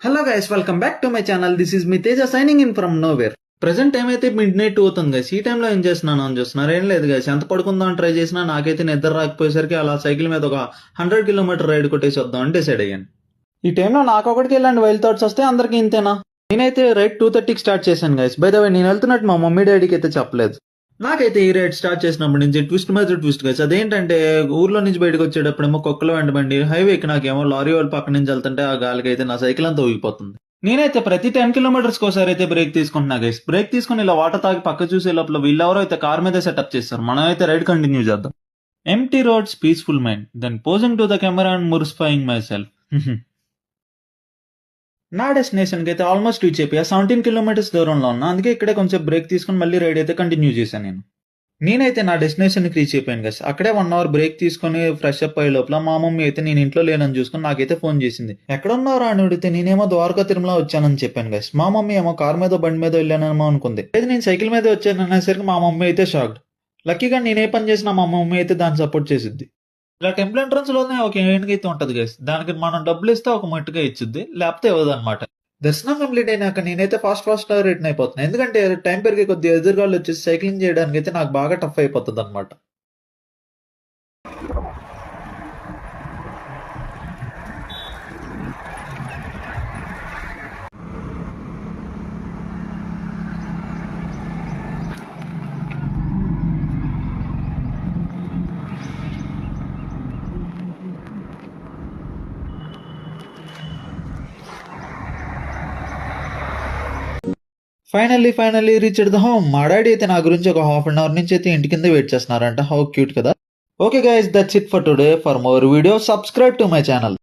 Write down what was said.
Hello guys, welcome back to my channel. This is me Teja signing in from nowhere. Present time అయితే mid night అవుతుంది guys. ఈ టైంలో ఏం చేస్తున్నాను అని చూస్తున్నారు. ఏం లేదు గైస్, ఎంత పడుకుందాం ట్రై చేసినా నాకైతే నిద్ర రాకపోయేసరికి అలా సైకిల్ మీద ఒక 100 కిలోమీటర్ రైడ్ కొట్టేసి వద్దాం అని డిసైడ్ అయ్యాను. ఈ టైంలో నాకు ఒకటికి ఇలాంటి వైల్డ్ థాట్స్ వస్తే అందరికీ ఇంతేనా? నేనైతే రైడ్ 2:30కి స్టార్ట్ చేశాను గైస్. బై ద వే, నేను వెళ్తున్నట్టు మా మమ్మీ డాడీకి అయితే చెప్పలేదు. నాకైతే ఈ రైడ్ స్టార్ట్ చేసినప్పటి నుంచి ట్విస్ట్ మీద ట్విస్ట్ గైస్. అదేంటంటే ఊర్లో నుంచి బయటకు వచ్చేటప్పుడేమో కుక్కలు వెంటబండి, హైవేకి నాకేమో లారీ వాళ్ళు పక్క నుంచి వెళ్తుంటే ఆ గాలికి అయితే నా సైకిల్ అంతా ఊగిపోతుంది. నేనైతే ప్రతి 10 కిలోమీటర్స్ ఒకసారి అయితే బ్రేక్ తీసుకుంటున్నా గైస్. బ్రేక్ తీసుకుని ఇలా వాటర్ తాగి పక్క చూసే లోపల వీళ్ళెవరో అయితే కార్ మీద సెటప్ చేస్తారు. మనం అయితే రైడ్ కంటిన్యూ చేద్దాం. Empty roads, peaceful mind, then posing to the camera and మురిసిఫైయింగ్ మై సెల్ఫ్. నా డెస్టినేషన్ కి అయితే ఆల్మోస్ట్ రీచ్ అయిపోయా. 17 కిలోమీటర్స్ దూరంలో ఉన్నా. అందుకే ఇక్కడే కొంచెం బ్రేక్ తీసుకుని మళ్ళీ రైడ్ అయితే కంటిన్యూ చేశాను. నేనైతే నా డెస్టినేషన్ కి రీచ్ అయిపోయాను గైస్. అక్కడే 1 అవర్ బ్రేక్ తీసుకుని ఫ్రెష్ అప్ అయ్యే లోపల మా మమ్మీ అయితే నేను ఇంట్లో లేనని చూసుకుని నాకైతే ఫోన్ చేసింది. ఎక్కడున్నారా అని అడిగితే నేనేమో ద్వారకా తిరుమల వచ్చానని చెప్పాను గైస్. మా మమ్మీ ఏమో కార్ మీద బండి మీద వెళ్ళానేమో అనుకుంది. అయితే నేను సైకిల్ మీద వచ్చాను అనేసరికి మా మమ్మీ అయితే షాక్డ్. లక్కీగా నేనే పని చేసినా మా మమ్మీ అయితే దాన్ని సపోర్ట్ చేసిద్ది. ఇలా టెంపుల్ ఎంట్రన్స్ లోనే ఒక ఏనుగు అయితే ఉంటది గైస్. దానికి మనం డబ్బులు ఇస్తే ఒక మట్టుగా ఇచ్చుద్ది, లేకపోతే ఇవ్వదు అనమాట. దర్శనం కంప్లీట్ అయినాక నేనైతే ఫాస్ట్ రిటర్న్ అయిపోతున్నాను. ఎందుకంటే టైం పెరిగే కొద్ది ఎదురుగాళ్ళు వచ్చేసి సైక్లింగ్ చేయడానికి అయితే నాకు బాగా టఫ్ అయిపోతుంది అనమాట. Finally reached the home. మా డాడీ అయితే నా గురించి ఒక హాఫ్ అన్ అవర్ నుంచి అయితే ఇంటి కింద వెయిట్ చేస్తున్నారంట. హౌ క్యూట్ కదా. Okay guys, that's it for today. For more video subscribe to my channel.